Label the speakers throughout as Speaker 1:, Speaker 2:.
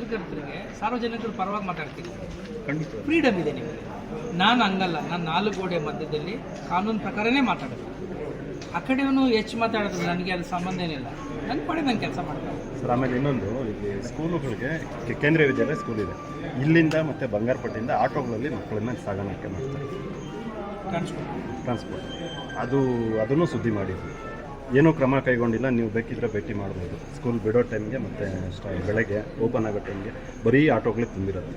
Speaker 1: ಪತ್ರಕರ್ತರಿಗೆ ಸಾರ್ವಜನಿಕರ ಪರವಾಗಿ ಮಾತಾಡ್ತೀನಿ, ಫ್ರೀಡಮ್ ಇದೆ ನಿಮಗೆ. ನಾನು ಹಂಗಲ್ಲ, ನಾನು 4 ಗೋಡೆ ಮಧ್ಯದಲ್ಲಿ ಕಾನೂನು ಪ್ರಕಾರನೇ ಮಾತಾಡೋದು. ಆ ಕಡೆಯವನು ಹೆಚ್ಚು ಮಾತಾಡೋದು ನನಗೆ ಅದು ಸಂಬಂಧ ಏನಿಲ್ಲ, ನನ್ನ ಪಡೆ ನಾನು ಕೆಲಸ ಮಾಡ್ತೀನಿ
Speaker 2: ಸರ್. ಆಮೇಲೆ ಇನ್ನೊಂದು, ಇಲ್ಲಿ ಸ್ಕೂಲುಗಳಿಗೆ ಕೇಂದ್ರೀಯ ವಿದ್ಯಾಲಯ ಸ್ಕೂಲ್ ಇದೆ, ಇಲ್ಲಿಂದ ಮತ್ತು ಬಂಗಾರಪೇಟೆಯಿಂದ ಆಟೋಗಳಲ್ಲಿ ಮಕ್ಕಳನ್ನ ಸಾಗಾಣಿಕೆ ಮಾಡ್ತಾರೆ, ಟ್ರಾನ್ಸ್ಪೋರ್ಟ್. ಅದನ್ನು ಸುದ್ದಿ ಮಾಡಿದ್ವಿ, ಏನೂ ಕ್ರಮ ಕೈಗೊಂಡಿಲ್ಲ. ನೀವು ಬೇಕಿದ್ರೆ ಭೇಟಿ ಮಾಡ್ಬೋದು. ಸ್ಕೂಲ್ ಬಿಡೋ ಟೈಮ್ಗೆ ಮತ್ತು ಬೆಳಗ್ಗೆ ಓಪನ್ ಆಗೋ ಟೈಮ್ಗೆ ಬರೀ ಆಟೋಗಳಿಗೆ ತುಂಬಿರುತ್ತೆ.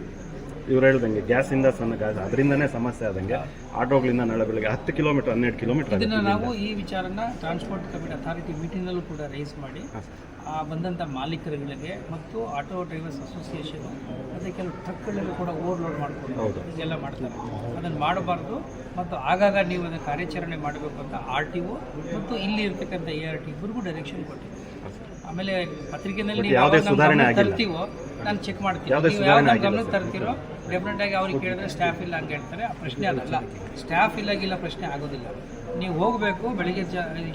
Speaker 2: ಇವ್ರು ಹೇಳ್ದಂಗೆ ಗ್ಯಾಸಿಂದ ಸಣ್ಣ ಗ್ಯಾಸ್ ಅದರಿಂದನೇ ಸಮಸ್ಯೆ ಆದಂಗೆ ಆಟೋಗಳಿಂದ ನಾಳೆ ಬೆಳಗ್ಗೆ 10 ಕಿಲೋಮೀಟರ್ 12 ಕಿಲೋಮೀಟರ್.
Speaker 1: ಇದನ್ನು ನಾವು ಈ ವಿಚಾರನ ಟ್ರಾನ್ಸ್ಪೋರ್ಟ್ ಕಮಿಟಿ ಅಥಾರಿಟಿ ಮೀಟಿಂಗಲ್ಲೂ ಕೂಡ ರೈಸ್ ಮಾಡಿ ಬಂದಂಥ ಮಾಲೀಕರುಗಳಿಗೆ ಮತ್ತು ಆಟೋ ಡ್ರೈವರ್ಸ್ ಅಸೋಸಿಯೇಷನು ಮತ್ತು ಕೆಲವು ಟ್ರಕ್ಗಳಲ್ಲೂ ಕೂಡ ಓವರ್ಲೋಡ್ ಮಾಡಿಕೊಂಡು ಇದೆಲ್ಲ ಮಾಡ್ತಾರೆ. ಅದನ್ನು ಮಾಡಬಾರ್ದು ಮತ್ತು ಆಗಾಗ ನೀವು ಅದನ್ನು ಕಾರ್ಯಾಚರಣೆ ಮಾಡಬೇಕು ಅಂತ RTO ಮತ್ತು ಇಲ್ಲಿ ಇರ್ತಕ್ಕಂಥ ART ಇಬ್ಬರಿಗೂ ಡೈರೆಕ್ಷನ್ ಕೊಟ್ಟಿದ್ದೀವಿ. ಆಮೇಲೆ ಪತ್ರಿಕೆಯಲ್ಲಿ ನೀವು ತರ್ತೀವೋ ನಾನು ಚೆಕ್ ಮಾಡ್ತೀನಿ, ನೀವು ಯಾವ ಗಮನಕ್ಕೆ ತರ್ತೀರೋ ಡೆಫಿನೆಟ್ ಆಗಿ ಅವ್ರಿಗೆ ಕೇಳಿದ್ರೆ ಸ್ಟಾಫ್ ಇಲ್ಲ ಹಂಗೆ ಹೇಳ್ತಾರೆ. ಆ ಪ್ರಶ್ನೆ ಅದಲ್ಲ, ಸ್ಟಾಫ್ ಇಲ್ಲಾಗಿಲ್ಲ ಪ್ರಶ್ನೆ ಆಗೋದಿಲ್ಲ. ನೀವು ಹೋಗಬೇಕು, ಬೆಳಿಗ್ಗೆ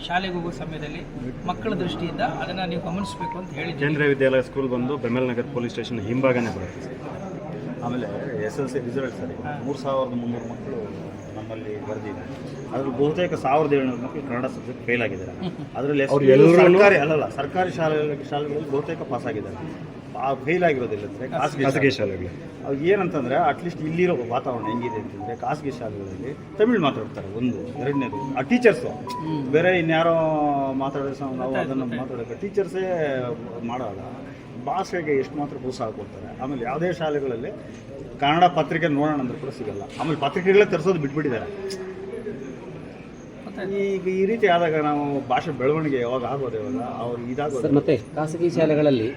Speaker 1: ಶಾಲೆಗೆ ಹೋಗೋ ಸಮಯದಲ್ಲಿ ಮಕ್ಕಳ ದೃಷ್ಟಿಯಿಂದ ಅದನ್ನು ನೀವು ಗಮನಿಸಬೇಕು ಅಂತ ಹೇಳಿ.
Speaker 2: ಕೇಂದ್ರೀಯ ವಿದ್ಯಾಲಯ ಸ್ಕೂಲ್ ಬಂದು ಬೆಮೆಲ್ ನಗರ್ ಪೊಲೀಸ್ ಸ್ಟೇಷನ್ ಹಿಂಭಾಗನೇ ಬರುತ್ತೆ.
Speaker 3: ಆಮೇಲೆ SLC ರಿಸಲ್ಟ್ ಸರಿ 3300 ಮಕ್ಕಳು ನಮ್ಮಲ್ಲಿ ಬರೆದಿದೆ. ಅದ್ರಲ್ಲಿ ಬಹುತೇಕ 1700 ಮಕ್ಕಳು ಕನ್ನಡ ಸಬ್ಜೆಕ್ಟ್ ಫೇಲ್ ಆಗಿದ್ದಾರೆ. ಅದರಲ್ಲಿ ಸರ್ಕಾರಿ ಶಾಲೆಗಳಲ್ಲಿ ಬಹುತೇಕ ಪಾಸ್ ಆಗಿದ್ದಾರೆ. ಫೇಲ್ ಆಗಿರೋದಿಲ್ಲ ಅಂದರೆ
Speaker 2: ಖಾಸಗಿ ಶಾಲೆಗಳು.
Speaker 3: ಅದು ಏನಂತಂದರೆ ಅಟ್ಲೀಸ್ಟ್ ಇಲ್ಲಿರೋ ವಾತಾವರಣ ಹೆಂಗಿದೆ ಅಂತಂದರೆ ಖಾಸಗಿ ಶಾಲೆಗಳಲ್ಲಿ ತಮಿಳು ಮಾತಾಡ್ತಾರೆ. ಒಂದು ಎರಡನೇದು ಆ ಟೀಚರ್ಸು ಬೇರೆ ಇನ್ಯಾರೋ ಮಾತಾಡೋ ನಾವು ಅದನ್ನು ಮಾತಾಡೋಕ್ಕೆ ಟೀಚರ್ಸೇ ಮಾಡೋಲ್ಲ. ಭಾಷೆಗೆ ಎಷ್ಟು ಮಾತ್ರ ಪ್ರೋತ್ಸಾಹ ಕೊಡ್ತಾರೆ. ಆಮೇಲೆ ಯಾವುದೇ ಶಾಲೆಗಳಲ್ಲಿ ಕನ್ನಡ ಪತ್ರಿಕೆ ನೋಡೋಣ ಅಂದ್ರೆ ಕೂಡ ಸಿಗಲ್ಲ. ಆಮೇಲೆ ಪತ್ರಿಕೆಗಳೇ ತರಿಸೋದು ಬಿಟ್ಬಿಟ್ಟಿದ್ದಾರೆ. ಈಗ ಈ ರೀತಿ ಆದಾಗ ನಾವು ಭಾಷೆ ಬೆಳವಣಿಗೆ ಯಾವಾಗ ಆಗೋದು, ಯಾವಾಗ ಅವ್ರು ಇದಾಗೋದು.
Speaker 4: ಮತ್ತು ಖಾಸಗಿ ಶಾಲೆಗಳಲ್ಲಿ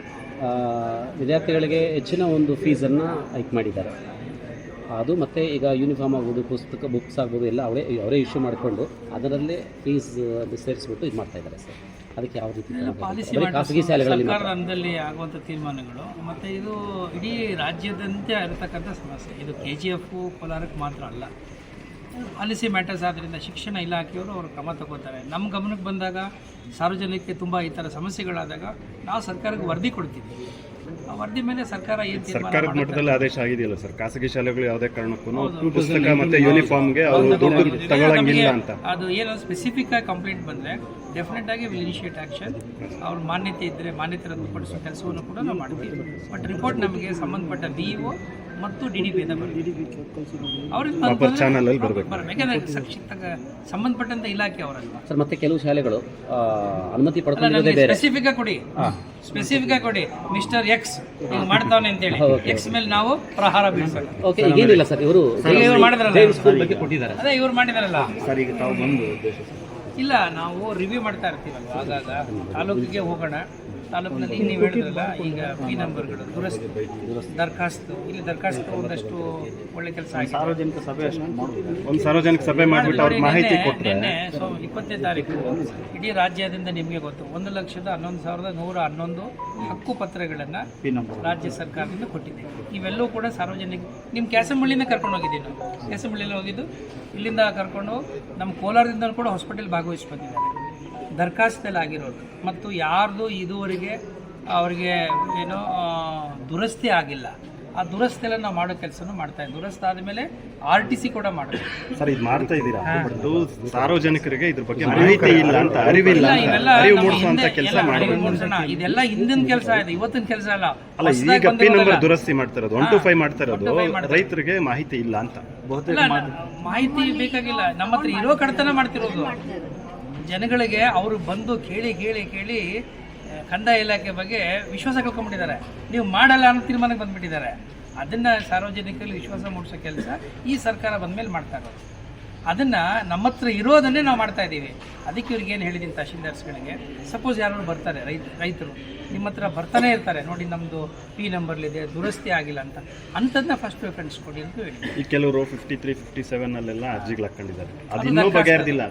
Speaker 4: ವಿದ್ಯಾರ್ಥಿಗಳಿಗೆ ಹೆಚ್ಚಿನ ಒಂದು ಫೀಸನ್ನು ಹೈಕ್ ಮಾಡಿದ್ದಾರೆ. ಅದು ಮತ್ತು ಈಗ ಯೂನಿಫಾರ್ಮ್ ಆಗ್ಬೋದು, ಬುಕ್ಸ್ ಆಗ್ಬೋದು ಎಲ್ಲ ಅವರೇ ಇಶ್ಯೂ ಮಾಡಿಕೊಂಡು ಅದರಲ್ಲೇ ಫೀಸ್ ಸೇರಿಸ್ಬಿಟ್ಟು ಇದು ಮಾಡ್ತಾ ಇದ್ದಾರೆ ಸರ್. ಅದಕ್ಕೆ ಯಾವ ರೀತಿ
Speaker 1: ಪಾಲಿಸಿ
Speaker 4: ಖಾಸಗಿ ಶಾಲೆಗಳಲ್ಲಿ
Speaker 1: ಸರ್ಕಾರದಲ್ಲಿ ಆಗುವಂಥ ತೀರ್ಮಾನಗಳು ಮತ್ತು ಇದು ಇಡೀ ರಾಜ್ಯದಂತೆ ಇರತಕ್ಕಂಥ ಸಮಸ್ಯೆ. ಇದು KGF ಕೋಲಾರಕ್ಕೆ ಮಾತ್ರ ಅಲ್ಲ, ಪಾಲಿಸಿ ಮ್ಯಾಟರ್ಸ್. ಆದ್ದರಿಂದ ಶಿಕ್ಷಣ ಇಲಾಖೆಯವರು ಅವರು ಕ್ರಮ ತಗೋತಾರೆ. ನಮ್ಮ ಗಮನಕ್ಕೆ ಬಂದಾಗ ಸಾರ್ವಜನಿಕರಿಗೆ ತುಂಬ ಈ ಥರ ಸಮಸ್ಯೆಗಳಾದಾಗ ನಾವು ಸರ್ಕಾರಕ್ಕೆ ವರದಿ ಕೊಡ್ತೀವಿ. ಆ ವರದಿ ಮೇಲೆ ಸರ್ಕಾರ
Speaker 2: ಸರ್ಕಾರದ ಮಟ್ಟದಲ್ಲಿ ಆದೇಶ ಆಗಿದೆಯಲ್ಲ ಸರ್, ಖಾಸಗಿ ಶಾಲೆಗಳು ಯಾವುದೇ ಕಾರಣಕ್ಕೂ ಪುಸ್ತಕ ಮತ್ತು ಯೂನಿಫಾರ್ಮ್ಗೆ ಅವರು ದುಡ್ಡು ತಗೊಳ್ಳಂಗಿಲ್ಲ ಅಂತ.
Speaker 1: ಅದು ಏನೋ ಸ್ಪೆಸಿಫಿಕ್ ಆಗಿ ಕಂಪ್ಲೇಂಟ್ ಬಂದರೆ ಡೆಫಿನೆಟ್ ಆಗಿ ವಿಲ್ ಇನಿಷಿಯೇಟ್ ಆ್ಯಕ್ಷನ್. ಅವ್ರ ಮಾನ್ಯತೆ ಇದ್ದರೆ ಮಾನ್ಯತೆ ರದ್ದುಪಡಿಸೋ ಕೆಲಸವನ್ನು ಕೂಡ ನಾವು ಮಾಡ್ತೀವಿ. ಬಟ್ ರಿಪೋರ್ಟ್ ನಮಗೆ ಸಂಬಂಧಪಟ್ಟ BEO ಮತ್ತು DDP ಅವ್ರಿಗೆ
Speaker 2: ಚಾನಲಲ್ಲಿ ಬರಬೇಕು.
Speaker 1: ಯಾಕಂದರೆ ಸಂಬಂಧಪಟ್ಟಂಥ ಇಲಾಖೆ ಅವರಲ್ಲ
Speaker 4: ಸರ್. ಮತ್ತೆ ಕೆಲವು ಶಾಲೆಗಳು ಅನುಮತಿ ಪಡ್ಕೊಂಡಿರೋದೇ ಬೇರೆ.
Speaker 1: ಸ್ಪೆಸಿಫಿಕ್ ಆಗಿ ಕೊಡಿ ಮಿಸ್ಟರ್ X ಹಿಂಗೆ ಮಾಡ್ತಾವನೆ ಅಂತೇಳಿ X ಮೇಲೆ ನಾವು ಪ್ರಹಾರ ಬೀಳ್ಸೋಣ.
Speaker 4: ಓಕೆ, ಈಗೇನಿಲ್ಲ ಸರ್, ಇವರು
Speaker 1: ಕೊಟ್ಟಿದ್ದಾರೆ. ಅದೇ ಇವ್ರು ಮಾಡಿದಾರಲ್ಲ
Speaker 3: ಸರ್. ಈಗ ತಾವು ಬಂದು ಉದ್ದೇಶ
Speaker 1: ಇಲ್ಲ, ನಾವು ರಿವ್ಯೂ ಮಾಡ್ತಾ ಇರ್ತೀವಲ್ವ, ಆಗಾಗ ತಾಲೂಕಿಗೆ ಹೋಗೋಣ. ತಾಲೂಕಿನಲ್ಲಿ ನೀವು ಹೇಳಿದ್ರಲ್ಲ, ಈಗ P ನಂಬರ್ಗಳು ದರ್ಖಾಸ್ತು, ಇಲ್ಲಿ ದರ್ಖಾಸ್ತು ಒಂದಷ್ಟು ಒಳ್ಳೆ ಕೆಲಸ ಆಗಿದೆ.
Speaker 3: ಸಾರ್ವಜನಿಕ ಸಭೆ
Speaker 2: ಒಂದು ಸಾರ್ವಜನಿಕ ಸಭೆ ಮಾಡಿಬಿಟ್ಟು ಅವ್ರ ಮಾಹಿತಿ ಕೊಟ್ಟರೆ
Speaker 1: 20ನೇ ತಾರೀಕು ಇಡೀ ರಾಜ್ಯದಿಂದ ನಿಮಗೆ ಗೊತ್ತು 1,11,111 ಹಕ್ಕು ಪತ್ರಗಳನ್ನು ರಾಜ್ಯ ಸರ್ಕಾರದಿಂದ ಕೊಟ್ಟಿದೆ. ಇವೆಲ್ಲವೂ ಕೂಡ ಸಾರ್ವಜನಿಕ ನಿಮ್ಮ ಕ್ಯಾಸಂಬಳ್ಳಿಯಿಂದ ಕರ್ಕೊಂಡು ಹೋಗಿದ್ದೀವಿ. ನಾವು ಕ್ಯಾಸಂಬಳ್ಳಿಯಲ್ಲಿ ಹೋಗಿದ್ದು, ಇಲ್ಲಿಂದ ಕರ್ಕೊಂಡು ನಮ್ಮ ಕೋಲಾರದಿಂದ ಕೂಡ ಹಾಸ್ಪಿಟಲ್ ಭಾಗವಹಿಸಿ ಬಂದಿದ್ದಾರೆ. ದರ್ಖಾಸ್ತಲ್ಲಿ ಆಗಿರೋದು ಮತ್ತು ಯಾರ್ದು ಇದುವರೆಗೆ ಅವರಿಗೆ ಏನೋ ದುರಸ್ತಿ ಆಗಿಲ್ಲ, ಆ ದುರಸ್ತಿಯೆಲ್ಲ ನಾವು ಮಾಡೋ ಕೆಲಸನೂ ಮಾಡ್ತಾ ಇದ್ದೀವಿ. ದುರಸ್ತಿ ಆದಮೇಲೆ RTC ಕೂಡ ಮಾಡೋದು
Speaker 2: ಸರ್. ಇದು ಮಾಡ್ತಾ ಇದ್ದೀರಾ, ಸಾರ್ವಜನಿಕರಿಗೆ ಇದ್ರ ಬಗ್ಗೆ ಮಾಹಿತಿ ಇಲ್ಲ ಅಂತ, ಅರಿವಿಲ್ಲ, ಅರಿವು ಮೂಡಿಸುವಂತ ಕೆಲಸ
Speaker 1: ಮಾಡೋಣ. ಇದೆಲ್ಲ ಹಿಂದಿನ ಕೆಲಸ ಇದೆ, ಇವತ್ತಿನ ಕೆಲಸ ಅಲ್ಲ.
Speaker 2: ಈಗ P ನಂಬರ್ ದುರಸ್ತಿ ಮಾಡ್ತಾ ಇರೋದು 1 to 5 ಮಾಡ್ತಾ ಇರೋದು, ರೈತರಿಗೆ ಮಾಹಿತಿ ಇಲ್ಲ ಅಂತ.
Speaker 1: ಮಾಹಿತಿ ಬೇಕಾಗಿಲ್ಲ, ನಮ್ಮ ಹತ್ರ ಇರೋ ಕಡತನ ಮಾಡ್ತಿರೋದು. ಜನಗಳಿಗೆ ಅವರು ಬಂದು ಕೇಳಿ ಕಂದಾಯ ಇಲಾಖೆ ಬಗ್ಗೆ ವಿಶ್ವಾಸ ಕಳ್ಕೊಂಡ್ಬಿಟ್ಟಿದ್ದಾರೆ. ನೀವು ಮಾಡಲ್ಲ ಅನ್ನೋ ತೀರ್ಮಾನಕ್ಕೆ ಬಂದುಬಿಟ್ಟಿದ್ದಾರೆ. ಅದನ್ನು ಸಾರ್ವಜನಿಕರಲ್ಲಿ ವಿಶ್ವಾಸ ಮೂಡಿಸೋ ಕೆಲಸ ಈ ಸರ್ಕಾರ ಬಂದ ಮೇಲೆ ಮಾಡ್ತಾ ಇರೋದು. ಅದನ್ನು ನಮ್ಮ ಹತ್ರ ಇರೋದನ್ನೇ ನಾವು ಮಾಡ್ತಾ ಇದ್ದೀವಿ. ಅದಕ್ಕೆ ಇವ್ರಿಗೆ ಏನು ಹೇಳಿದ್ದೀನಿ ತಹಶೀಲ್ದಾರ್ಸ್ಗಳಿಗೆ, ಸಪೋಸ್ ಯಾರು ಬರ್ತಾರೆ ರೈತರು ನಿಮ್ಮ ಹತ್ರ ಬರ್ತಾನೆ ಇರ್ತಾರೆ, ನೋಡಿ ನಮ್ಮದು P ನಂಬರ್ಲಿದೆ, ದುರಸ್ತಿ ಆಗಿಲ್ಲ ಅಂತ, ಅಂಥದ್ದನ್ನ ಫಸ್ಟ್ ಪ್ರಿಫರೆನ್ಸ್ ಕೊಡಿ ಅಂತ ಹೇಳಿ.
Speaker 2: ಈ ಕೆಲವರು 53, 57 ಅಲ್ಲೆಲ್ಲ ಅರ್ಜಿಗಳು ಹಾಕೊಂಡಿದ್ದಾರೆ. ಅದು ಇನ್ನೂ ಬಗೆಹರಿದಿಲ್ಲ.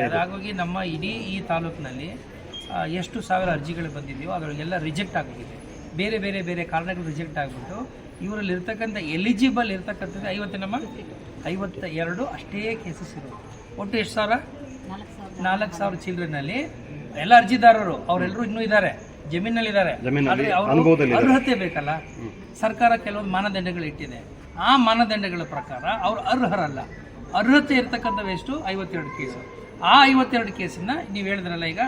Speaker 1: ಅದಾಗೋಗಿ ನಮ್ಮ ಇಡೀ ಈ ತಾಲೂಕಿನಲ್ಲಿ ಎಷ್ಟು ಸಾವಿರ ಅರ್ಜಿಗಳು ಬಂದಿದೆಯೋ ಅದರಲ್ಲೆಲ್ಲ ರಿಜೆಕ್ಟ್ ಆಗೋಗಿದೆ. ಬೇರೆ ಕಾರಣಗಳು ರಿಜೆಕ್ಟ್ ಆಗಿಬಿಟ್ಟು ಇವರಲ್ಲಿ ಇರ್ತಕ್ಕಂಥ ಎಲಿಜಿಬಲ್ ಇರ್ತಕ್ಕಂಥದ್ದು 52 ಅಷ್ಟೇ ಕೇಸಸ್ ಇರೋದು. ಒಟ್ಟು ಎಷ್ಟು ಸಾವಿರ? 4,000 ಚಿಲ್ಡ್ರನ್ನಲ್ಲಿ ಎಲ್ಲ ಅರ್ಜಿದಾರರು ಅವರೆಲ್ಲರೂ ಇನ್ನೂ ಇದ್ದಾರೆ. ಜಮೀನಲ್ಲಿದ್ದಾರೆ,
Speaker 2: ಜಮೀನಲ್ಲಿ
Speaker 1: ಆದ್ರೆ ಅವರು
Speaker 2: ಅನುಭವದಲ್ಲಿದ್ದಾರೆ.
Speaker 1: ಅರ್ಹತೆ ಬೇಕಲ್ಲ. ಸರ್ಕಾರ ಕೆಲವೊಂದು ಮಾನದಂಡಗಳು ಇಟ್ಟಿದೆ. ಆ ಮಾನದಂಡಗಳ ಪ್ರಕಾರ ಅವರು ಅರ್ಹರಲ್ಲ. ಅರ್ಹತೆ ಇರ್ತಕ್ಕಂಥವು ಎಷ್ಟು? 52 ಕೇಸು. ಆ 52 ಕೇಸನ್ನ ನೀವು ಹೇಳಿದ್ರಲ್ಲ ಈಗ,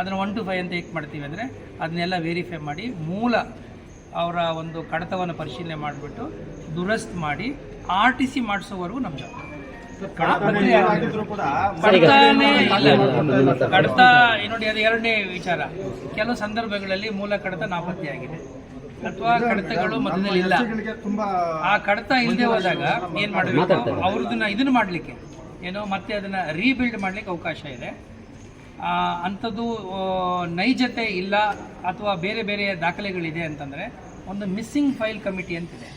Speaker 1: ಅದನ್ನು 1 to 5 ಅಂತ ಏಕೆ ಮಾಡ್ತೀವಿ ಅಂದರೆ ಅದನ್ನೆಲ್ಲ ವೆರಿಫೈ ಮಾಡಿ ಮೂಲ ಅವರ ಒಂದು ಕಡತವನ್ನು ಪರಿಶೀಲನೆ ಮಾಡಿಬಿಟ್ಟು ದುರಸ್ತ್ ಮಾಡಿ RTC ಮಾಡಿಸೋವರೆಗೂ ನಮ್ಮ ಜವಾಬ್ದಾರಿ. ಕಡತನೇ ಇಲ್ಲ. ಕಡತ ನೋಡಿ, ಅದು ಎರಡನೇ ವಿಚಾರ. ಕೆಲವು ಸಂದರ್ಭಗಳಲ್ಲಿ ಮೂಲ ಕಡತ ನಾಪತ್ತೆಯಾಗಿದೆ ಅಥವಾ ಕಡತಗಳು ಮಧ್ಯದಲ್ಲಿ ಇಲ್ಲ. ಆ ಕಡತ ಇಲ್ಲದೆ ಹೋದಾಗ ಏನು ಮಾಡಬೇಕು? ಅವ್ರದನ್ನ ಇದನ್ನು ಮಾಡಲಿಕ್ಕೆ ಏನೋ ಮತ್ತೆ ಅದನ್ನು ರೀಬಿಲ್ಡ್ ಮಾಡಲಿಕ್ಕೆ ಅವಕಾಶ ಇದೆ. ಅಂಥದ್ದು ನೈಜತೆ ಇಲ್ಲ ಅಥವಾ ಬೇರೆ ಬೇರೆ ದಾಖಲೆಗಳಿದೆ ಅಂತಂದರೆ ಒಂದು ಮಿಸ್ಸಿಂಗ್ ಫೈಲ್ ಕಮಿಟಿ ಅಂತಿದೆ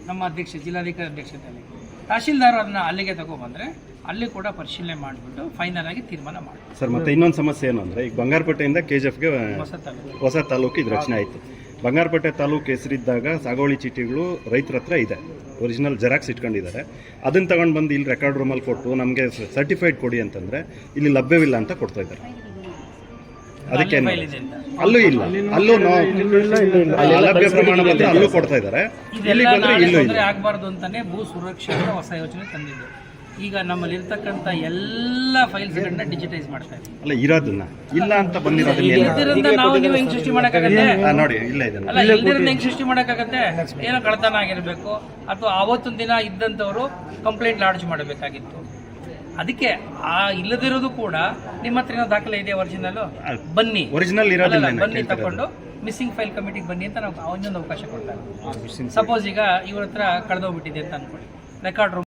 Speaker 1: ನಮ್ಮ ಜಿಲ್ಲಾಧಿಕಾರಿ ಅಧ್ಯಕ್ಷತೆಯಲ್ಲಿ. ತಹಶೀಲ್ದಾರ್ ಅದನ್ನ ಅಲ್ಲಿಗೆ ತಗೊಬಂದರೆ ಅಲ್ಲಿ ಕೂಡ ಪರಿಶೀಲನೆ ಮಾಡಿಬಿಟ್ಟು ಫೈನಲ್ ಆಗಿ ತೀರ್ಮಾನ ಮಾಡಿ.
Speaker 2: ಸರ್ ಮತ್ತೆ ಇನ್ನೊಂದು ಸಮಸ್ಯೆ ಏನು ಅಂದರೆ, ಈಗ ಬಂಗಾರಪೇಟೆಯಿಂದ KGFಗೆ ಹೊಸ ತಾಲೂಕು ಇದು ರಚನೆ ಆಯಿತು. ಬಂಗಾರಪೇಟೆ ತಾಲೂಕು ಹೆಸರಿದ್ದಾಗ ಸಾಗುವಳಿ ಚೀಟಿಗಳು ರೈತರ ಹತ್ರ ಇದೆ, ಒರಿಜಿನಲ್ ಜೆರಾಕ್ಸ್ ಇಟ್ಕೊಂಡಿದ್ದಾರೆ. ಅದನ್ನು ತಗೊಂಡು ಬಂದು ಇಲ್ಲಿ ರೆಕಾರ್ಡ್ ರೂಮಲ್ಲಿ ಕೊಟ್ಟು ನಮಗೆ ಸರ್ಟಿಫೈಡ್ ಕೊಡಿ ಅಂತಂದರೆ ಇಲ್ಲಿ ಲಭ್ಯವಿಲ್ಲ ಅಂತ ಕೊಡ್ತಾ ಇದ್ದಾರೆ. ಅದಕ್ಕೆ ಅಲ್ಲೂ ಇಲ್ಲ, ಅಲ್ಲೂ ಅಲಭ್ಯ ಪ್ರಮಾಣ ಪತ್ರ ಅಲ್ಲೂ ಕೊಡ್ತಾ ಇದ್ದಾರೆ. ಇಲ್ಲಿ ಬಂದರೆ ಇಲ್ಲೂ ಇಲ್ಲ.
Speaker 1: ಆಗಬಾರ್ದು ಅಂತಾನೆ ಭೂ ಸುರಕ್ಷಾ ಹೊಸ ಯೋಜನೆ ತಂದಿದ್ದು. ಈಗ ನಮ್ಮಲ್ಲಿ ಇರ್ತಕ್ಕಂಥ ಎಲ್ಲ ಫೈಲ್ಸ್ಗಳನ್ನ ಡಿಜಿಟೈಸ್ ಮಾಡ್ತಾ ಇದ್ದೀವಿ.
Speaker 2: ಅಲ್ಲ, ಇರೋದನ್ನ ಇಲ್ಲ ಅಂತ ಬಂದಿರೋದನ್ನ
Speaker 1: ಇಲ್ದಿರಿಂದ ನಾವು ನೀವು ಹೆಂಗ್ ಸೃಷ್ಟಿ ಮಾಡೋಕ್ಕಾಗತ್ತೆ?
Speaker 2: ನೋಡಿ, ಇಲ್ಲ ಇದನ್ನ
Speaker 1: ಅಲ್ಲ, ಇಲ್ದಿರಿಂದ ಹೆಂಗ್ ಸೃಷ್ಟಿ ಮಾಡೋಕ್ಕಾಗತ್ತೆ? ಏನೋ ಕಳ್ತನ ಆಗಿರಬೇಕು ಅಥವಾ ಆವತ್ತಿನ ದಿನ ಇದ್ದಂಥವ್ರು ಕಂಪ್ಲೇಂಟ್ ಲಾಡ್ಜ್ ಮಾಡಬೇಕಾಗಿತ್ತು. ಅದಕ್ಕೆ ಆ ಇಲ್ಲದಿರೋದು ಕೂಡ ನಿಮ್ಮ ಹತ್ರ ಏನೋ ದಾಖಲೆ ಇದೆ ಒರಿಜಿನಲ್, ಬನ್ನಿ.
Speaker 2: ಒರಿಜಿನಲ್ ಇರೋದಿಲ್ಲ,
Speaker 1: ಬನ್ನಿ ತಗೊಂಡು ಮಿಸ್ಸಿಂಗ್ ಫೈಲ್ ಕಮಿಟಿಗೆ ಬನ್ನಿ ಅಂತ ನಾವು ಇನ್ನೊಂದು ಅವಕಾಶ ಕೊಡ್ತಾರೆ. ಸಪೋಸ್ ಈಗ ಇವ್ರ ಹತ್ರ ಕಳೆದೋಗ್ಬಿಟ್ಟಿದೆ ಅಂತ ಅನ್ಕೊಳ್ಳಿ, ರೆಕಾರ್ಡ್ ರೂಮ್